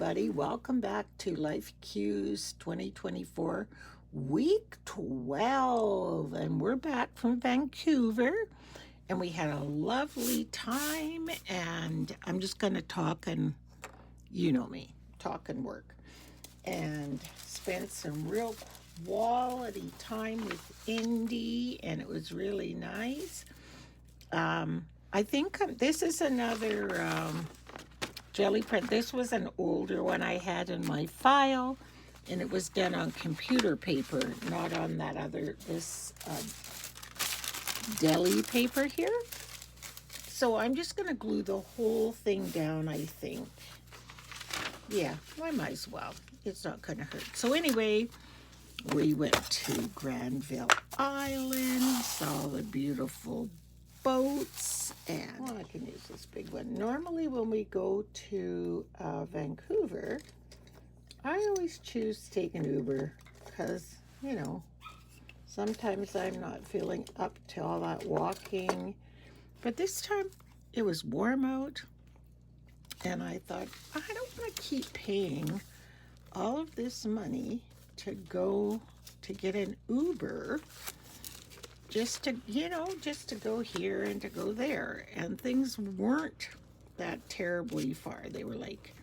everybody. Welcome back to Life Cues 2024, week 12. And we're back from Vancouver. And we had a lovely time. And I'm just going to talk, and you know me, talk and work. And spent some real quality time with Indy. And it was really nice. I think this is another jelly print. This was an older one I had in my file, and it was done on computer paper, not on that other, this deli paper here. So I'm just going to glue the whole thing down, I think. Yeah, I might as well. It's not going to hurt. So anyway, we went to Granville Island, saw the beautiful boats, and I can use this big one. Normally when we go to Vancouver, I always choose to take an Uber because, you know, sometimes I'm not feeling up to all that walking. But this time it was warm out, and I thought, I don't want to keep paying all of this money to go to get an Uber just to go here and to go there. And things weren't that terribly far. They were like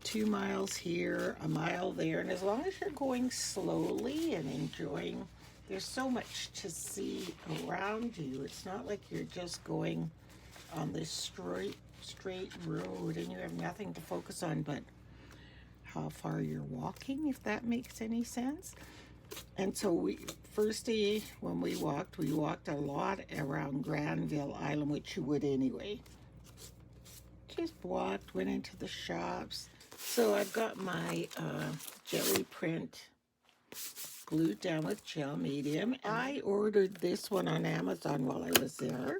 2 miles here, a mile there. And as long as you're going slowly and enjoying, there's so much to see around you. It's not like you're just going on this straight road and you have nothing to focus on but how far you're walking, if that makes any sense. And so first day when we walked a lot around Granville Island, which you would anyway. Just walked, went into the shops. So I've got my jelly print glued down with gel medium. I ordered this one on Amazon while I was there.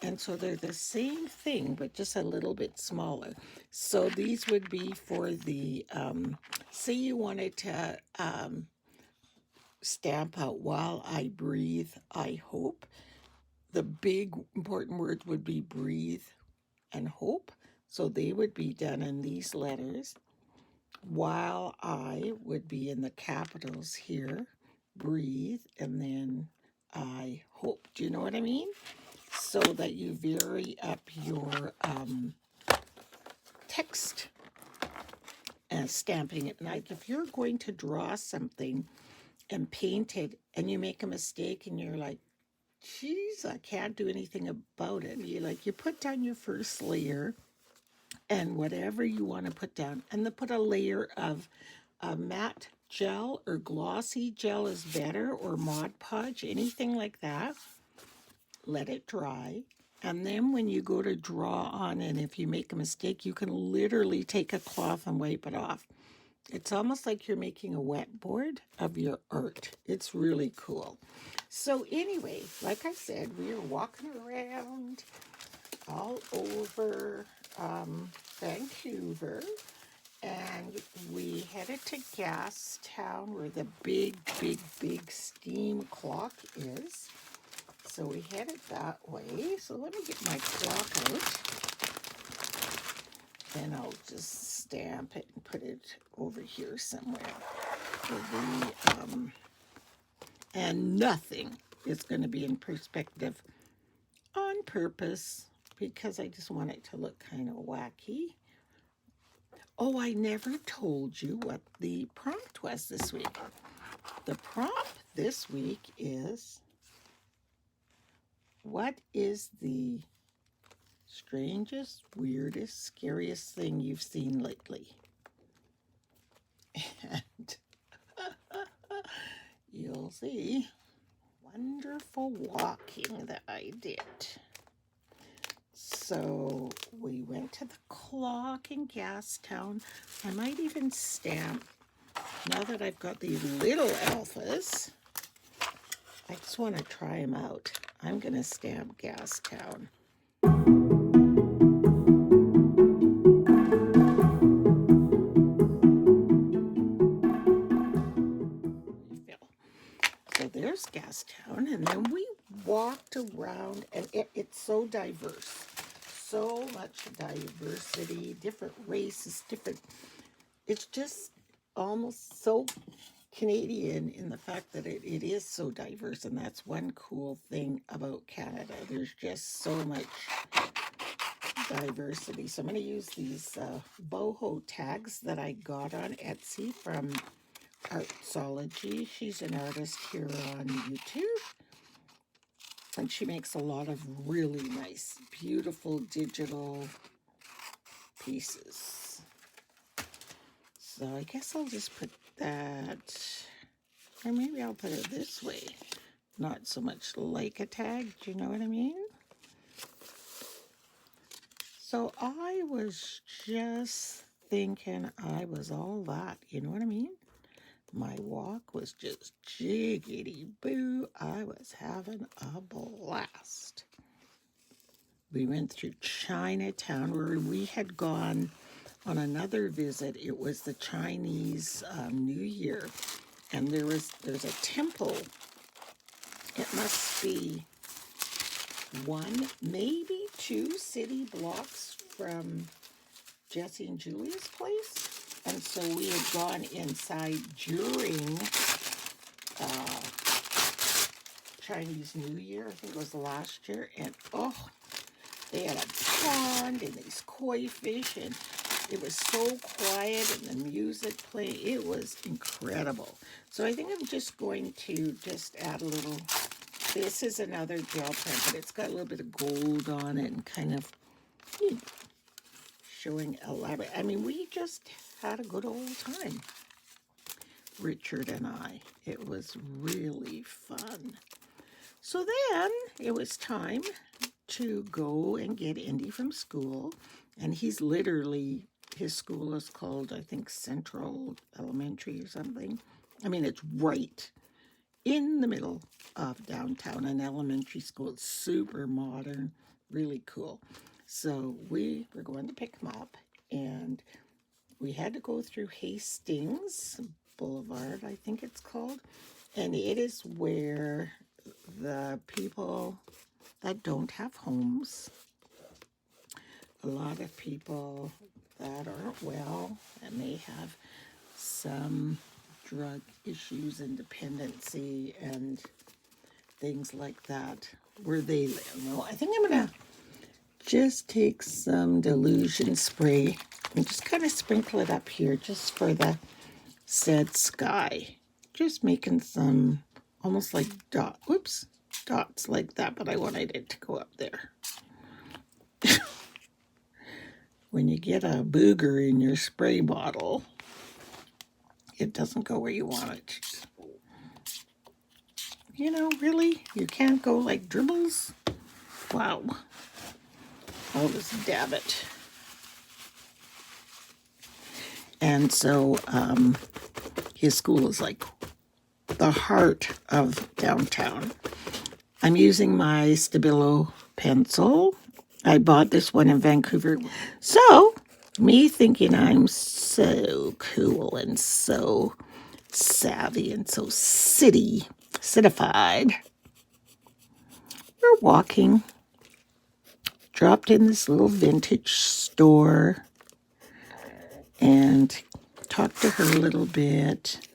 And so they're the same thing, but just a little bit smaller. So these would be for the, say you wanted to stamp out while I breathe, I hope. The big important words would be breathe and hope. So they would be done in these letters. While I would be in the capitals here, breathe, and then I hope. Do you know what I mean? So that you vary up your text and stamping it. Like if you're going to draw something and paint it and you make a mistake and you're like, geez, I can't do anything about it. You put down your first layer and whatever you want to put down, and then put a layer of matte gel or glossy gel is better, or Mod Podge, anything like that. Let it dry. And then when you go to draw on it, if you make a mistake, you can literally take a cloth and wipe it off. It's almost like you're making a wet board of your art. It's really cool. So anyway, like I said, we were walking around all over Vancouver, and we headed to Gastown where the big steam clock is. So we headed that way. So let me get my clock out. And I'll just stamp it and put it over here somewhere. And nothing is going to be in perspective on purpose because I just want it to look kind of wacky. Oh, I never told you what the prompt was this week. The prompt this week is, what is the strangest, weirdest, scariest thing you've seen lately? And you'll see wonderful walking that I did. So we went to the clock in Gastown. I might even stamp, now that I've got these little alphas, I just want to try them out. I'm going to stamp Gastown. So there's Gastown, and then we walked around, and it's so diverse. so much diversity, different races, it's just almost so Canadian in the fact that it is so diverse, and that's one cool thing about Canada. There's just so much diversity. So I'm going to use these boho tags that I got on Etsy from Artsology. She's an artist here on YouTube, and she makes a lot of really nice, beautiful digital pieces. So I guess I'll just put that, or maybe I'll put it this way. Not so much like a tag, do you know what I mean? So I was just thinking I was all that, you know what I mean? My walk was just jiggity boo. I was having a blast. We went through Chinatown where we had gone on another visit. It was the Chinese New Year, and there's a temple. It must be 1, maybe 2 city blocks from Jesse and Julia's place. And so we had gone inside during Chinese New Year. I think it was last year. And oh, they had a pond and these koi fish, and it was so quiet, and the music playing. It was incredible. So I think I'm just going to just add a little. This is another gel pen, but it's got a little bit of gold on it and kind of, you know, showing elaborate. I mean, we just had a good old time, Richard and I. It was really fun. So then it was time to go and get Indy from school, and he's literally, his school is called, I think, Central Elementary or something. I mean, it's right in the middle of downtown, an elementary school. It's super modern, really cool. So we were going to pick him up, and we had to go through Hastings Boulevard, I think it's called, and it is where the people that don't have homes, a lot of people that aren't well and may have some drug issues and dependency and things like that, where they live. Well, I think I'm going to just take some delusion spray and just kind of sprinkle it up here just for the said sky. Just making some almost like dots like that, but I wanted it to go up there. When you get a booger in your spray bottle, it doesn't go where you want it. You know, really? You can't go like dribbles? Wow. I'll just dab it. And so his school is like the heart of downtown. I'm using my Stabilo pencil. I bought this one in Vancouver. So, me thinking I'm so cool and so savvy and so citified. We're walking. Dropped in this little vintage store and talked to her a little bit.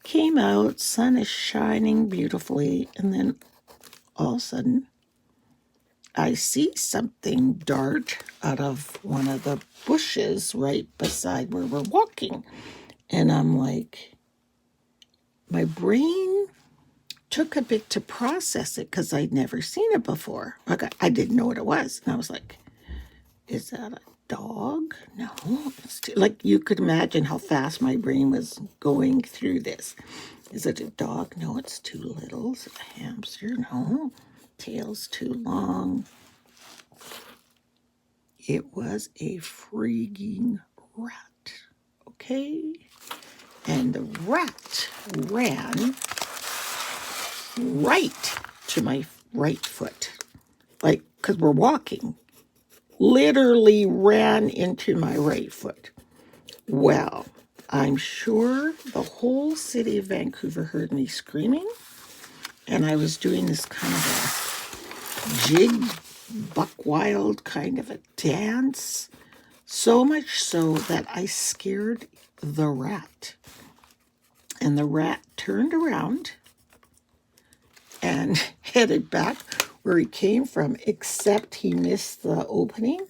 Came out, sun is shining beautifully, and then all of a sudden I see something dart out of one of the bushes right beside where we're walking. And I'm like, my brain took a bit to process it because I'd never seen it before. Like I didn't know what it was. And I was like, is that a dog? No. It's like you could imagine how fast my brain was going through this. Is it a dog? No, it's too little. Is it a hamster? No. Tail's too long. It was a freaking rat. Okay? And the rat ran right to my right foot. Like, because we're walking. Literally ran into my right foot. Well, I'm sure the whole city of Vancouver heard me screaming, and I was doing this kind of a jig buck wild kind of a dance. So much so that I scared the rat. And the rat turned around and headed back where he came from, except he missed the opening.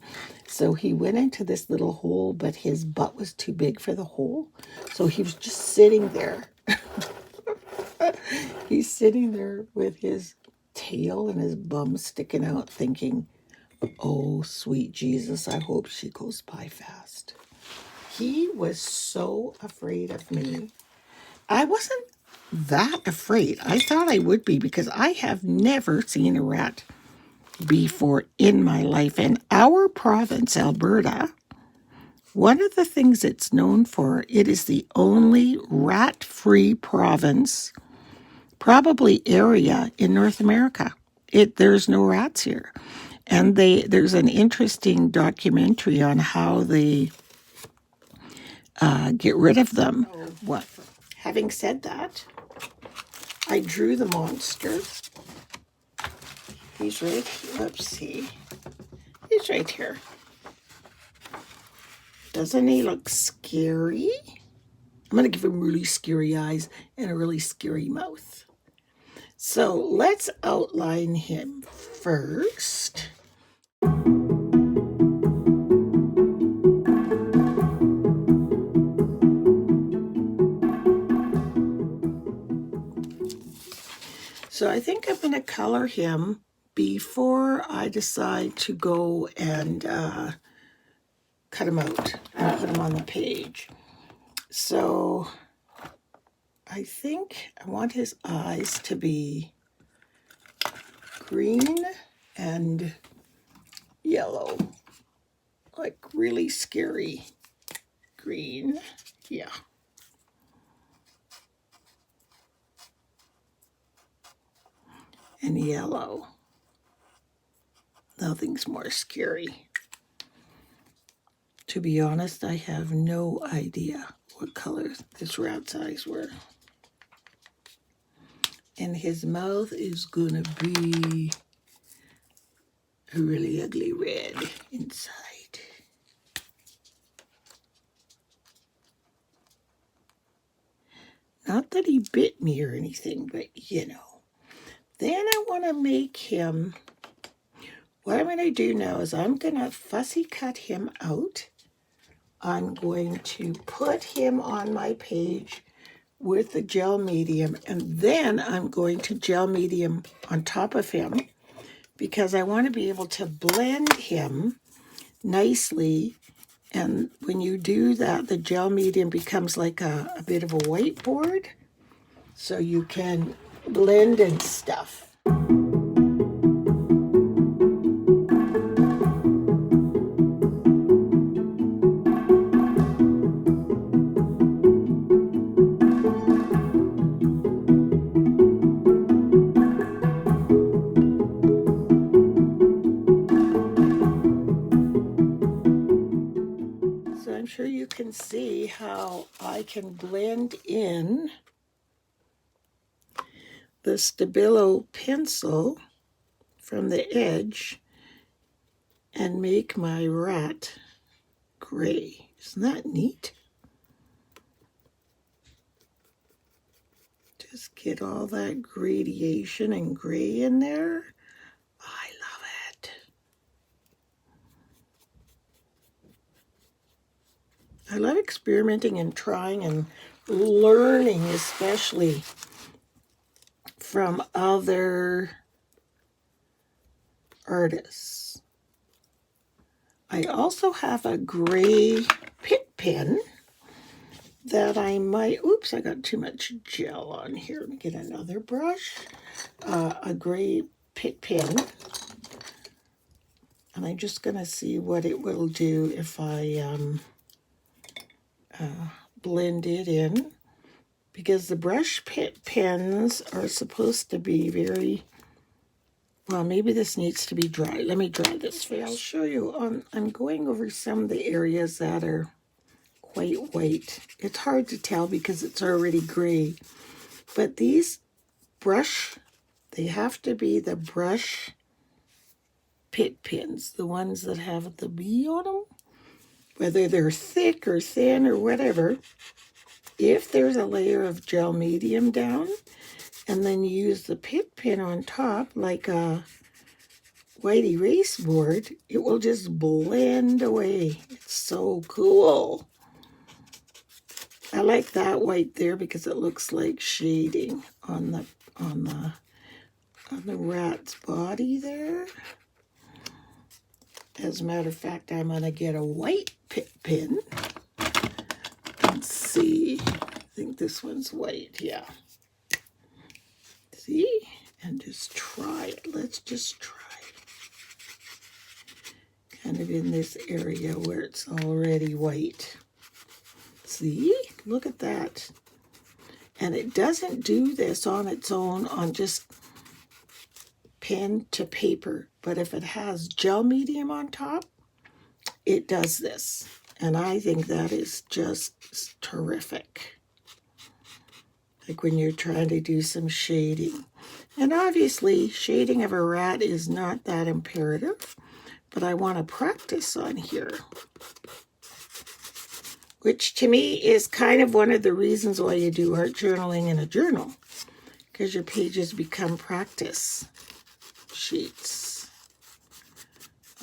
So he went into this little hole, but his butt was too big for the hole. So he was just sitting there. He's sitting there with his tail and his bum sticking out, thinking, oh, sweet Jesus, I hope she goes by fast. He was so afraid of me. I wasn't that afraid. I thought I would be because I have never seen a rat before in my life. In our province, Alberta, one of the things it's known for, it is the only rat-free province, probably area in North America. There's no rats here. And there's an interesting documentary on how they get rid of them. What? Having said that, I drew the monster. He's right here. Let's see. He's right here. Doesn't he look scary? I'm going to give him really scary eyes and a really scary mouth. So let's outline him first. So I think I'm going to color him before I decide to go and cut him out and put him on the page. So I think I want his eyes to be green and yellow, like really scary green. Yeah. And yellow. Nothing's more scary. To be honest, I have no idea what color this rat's eyes were. And his mouth is gonna be a really ugly red inside. Not that he bit me or anything, but you know. Then I want to make him, what I'm going to do now is I'm going to fussy cut him out. I'm going to put him on my page with the gel medium, and then I'm going to gel medium on top of him because I want to be able to blend him nicely. And when you do that, the gel medium becomes like a bit of a whiteboard, so you can blend and stuff. So I'm sure you can see how I can blend in the Stabilo pencil from the edge and make my rat gray. Isn't that neat? Just get all that gradation and gray in there. I love it. I love experimenting and trying and learning, especially from other artists. I also have a gray Pitt pen that I might, oops, I got too much gel on here. Let me get another brush. A gray Pitt pen. And I'm just going to see what it will do if I blend it in. Because the brush pens are supposed to be very, well, maybe this needs to be dry. Let me dry this first. I'll show you. I'm going over some of the areas that are quite white. It's hard to tell because it's already gray. But these brush, they have to be the brush pit pins, the ones that have the bee on them, whether they're thick or thin or whatever. If there's a layer of gel medium down, and then you use the pit pin on top like a white erase board, it will just blend away. It's so cool. I like that white there because it looks like shading on the rat's body there. As a matter of fact, I'm gonna get a white pit pin and see. I think this one's white, yeah. See? And just try it. Let's just try it. Kind of in this area where it's already white. See? Look at that. And it doesn't do this on its own on just pen to paper. But if it has gel medium on top, it does this. And I think that is just terrific. Like when you're trying to do some shading. And obviously, shading of a rat is not that imperative, but I want to practice on here. Which to me is kind of one of the reasons why you do art journaling in a journal, because your pages become practice sheets.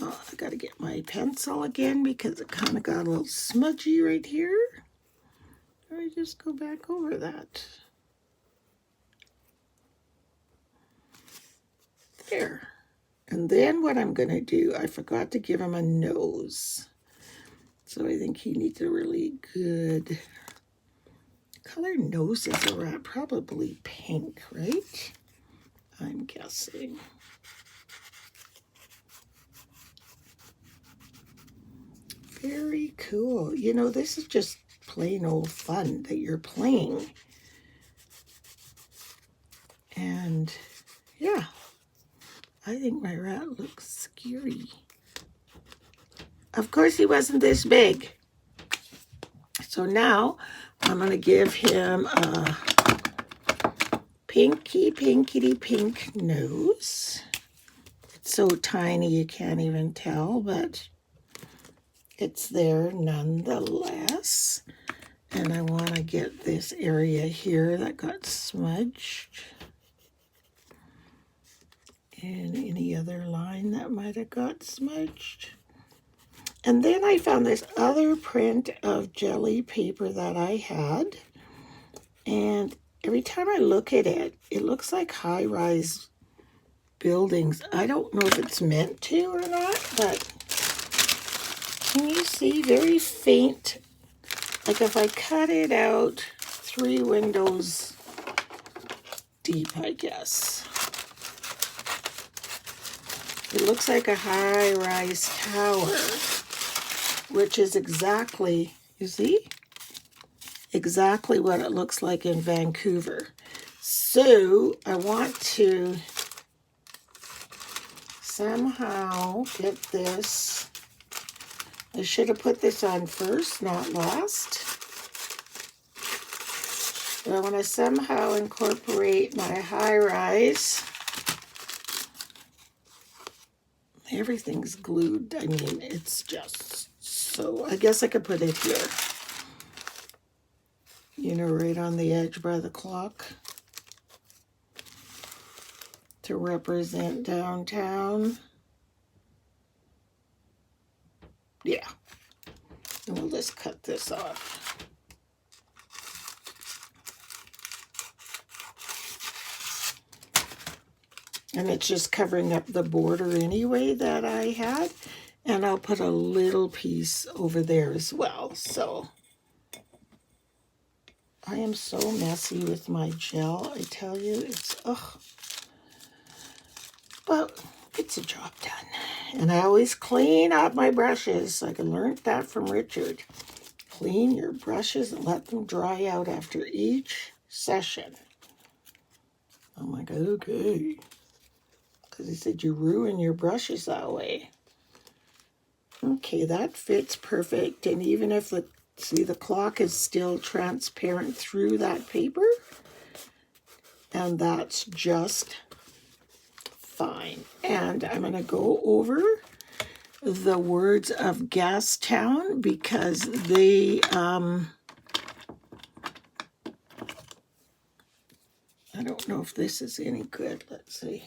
Oh, I got to get my pencil again because it kind of got a little smudgy right here. Let me just go back over that. There. And then what I'm going to do, I forgot to give him a nose. So I think he needs a really good color nose as a rat. Probably pink, right? I'm guessing. Very cool. You know, this is just plain old fun that you're playing. And yeah, I think my rat looks scary. Of course, he wasn't this big. So now I'm going to give him a pinkity pink nose. It's so tiny you can't even tell, but it's there nonetheless. And I want to get this area here that got smudged. And any other line that might have got smudged. And then I found this other print of jelly paper that I had. And every time I look at it, it looks like high-rise buildings. I don't know if it's meant to or not, but can you see very faint? Like if I cut it out 3 windows deep, I guess. It looks like a high-rise tower, which is exactly, you see? Exactly what it looks like in Vancouver. So I want to somehow get this. I should have put this on first, not last. But I want to somehow incorporate my high-rise. Everything's glued. I mean, it's just so, I guess I could put it here. You know, right on the edge by the clock. To represent downtown. Yeah. And we'll just cut this off. And it's just covering up the border anyway that I had. And I'll put a little piece over there as well. So I am so messy with my gel, I tell you. It's, ugh. But it's a job done. And I always clean up my brushes. I learned that from Richard. Clean your brushes and let them dry out after each session. I'm like, okay. Because he said you ruin your brushes that way. Okay, that fits perfect. And even if the, see, the clock is still transparent through that paper. And that's just fine. And I'm going to go over the words of Gastown because they, I don't know if this is any good. Let's see.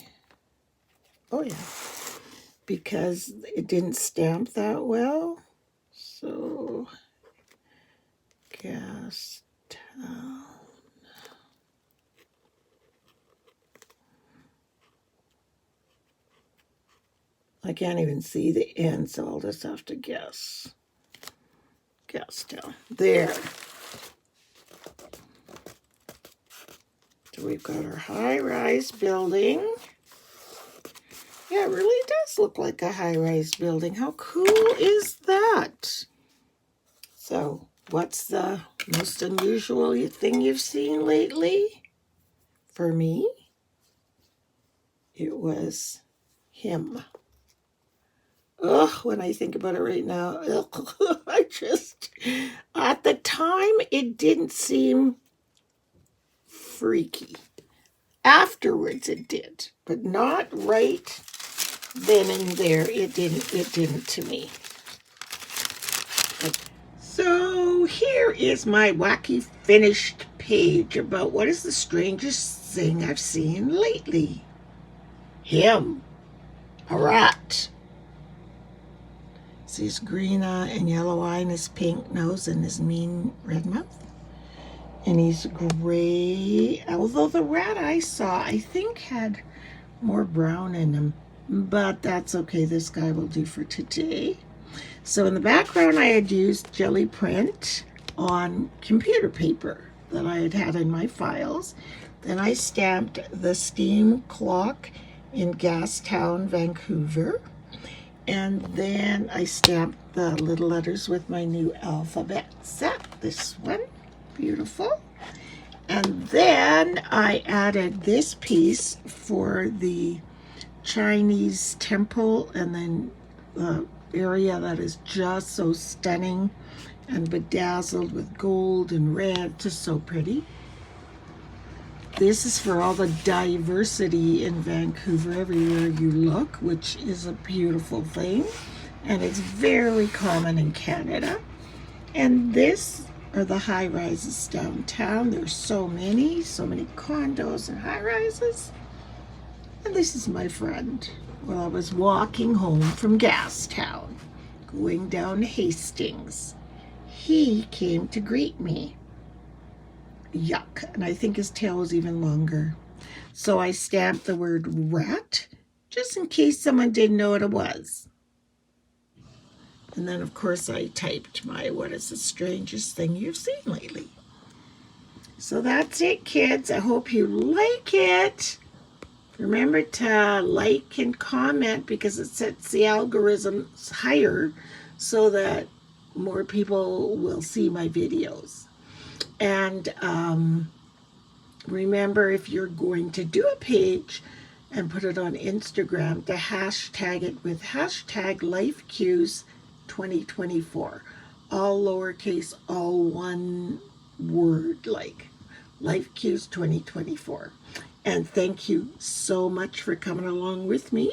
Oh, yeah. Because it didn't stamp that well. So, Gastown. I can't even see the end, so I'll just have to guess. Gastown. There. So we've got our high-rise building. Yeah, it really does look like a high-rise building. How cool is that? So, what's the most unusual thing you've seen lately? For me, it was him. Ugh, when I think about it right now, ugh, at the time, it didn't seem freaky. Afterwards, it did, but not right then and there. It didn't to me. So here is my wacky finished page about what is the strangest thing I've seen lately. Him. A rat. See his green and yellow eye and his pink nose and his mean red mouth. And he's gray, although the rat I saw, I think, had more brown in him. But that's okay, this guy will do for today. So in the background, I had used jelly print on computer paper that I had in my files. Then I stamped the steam clock in Gastown, Vancouver. And then I stamped the little letters with my new alphabet set, this one. Beautiful. And then I added this piece for the Chinese temple, and then the area that is just so stunning and bedazzled with gold and red, just so pretty. This is for all the diversity in Vancouver everywhere you look, which is a beautiful thing, and it's very common in Canada. And this are the high-rises downtown. There's so many condos and high-rises. And this is my friend. Well, I was walking home from Gastown, going down Hastings. He came to greet me. Yuck. And I think his tail was even longer. So I stamped the word rat, just in case someone didn't know what it was. And then, of course, I typed my what is the strangest thing you've seen lately. So that's it, kids. I hope you like it. Remember to like and comment because it sets the algorithms higher so that more people will see my videos. And remember, if you're going to do a page and put it on Instagram, to hashtag it with hashtag LifeCues2024. All lowercase, all one word, like LifeCues2024. And thank you so much for coming along with me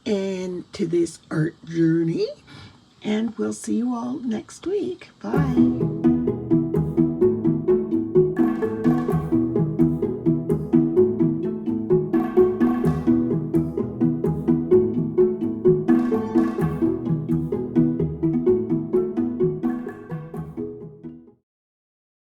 and to this art journey. And we'll see you all next week. Bye.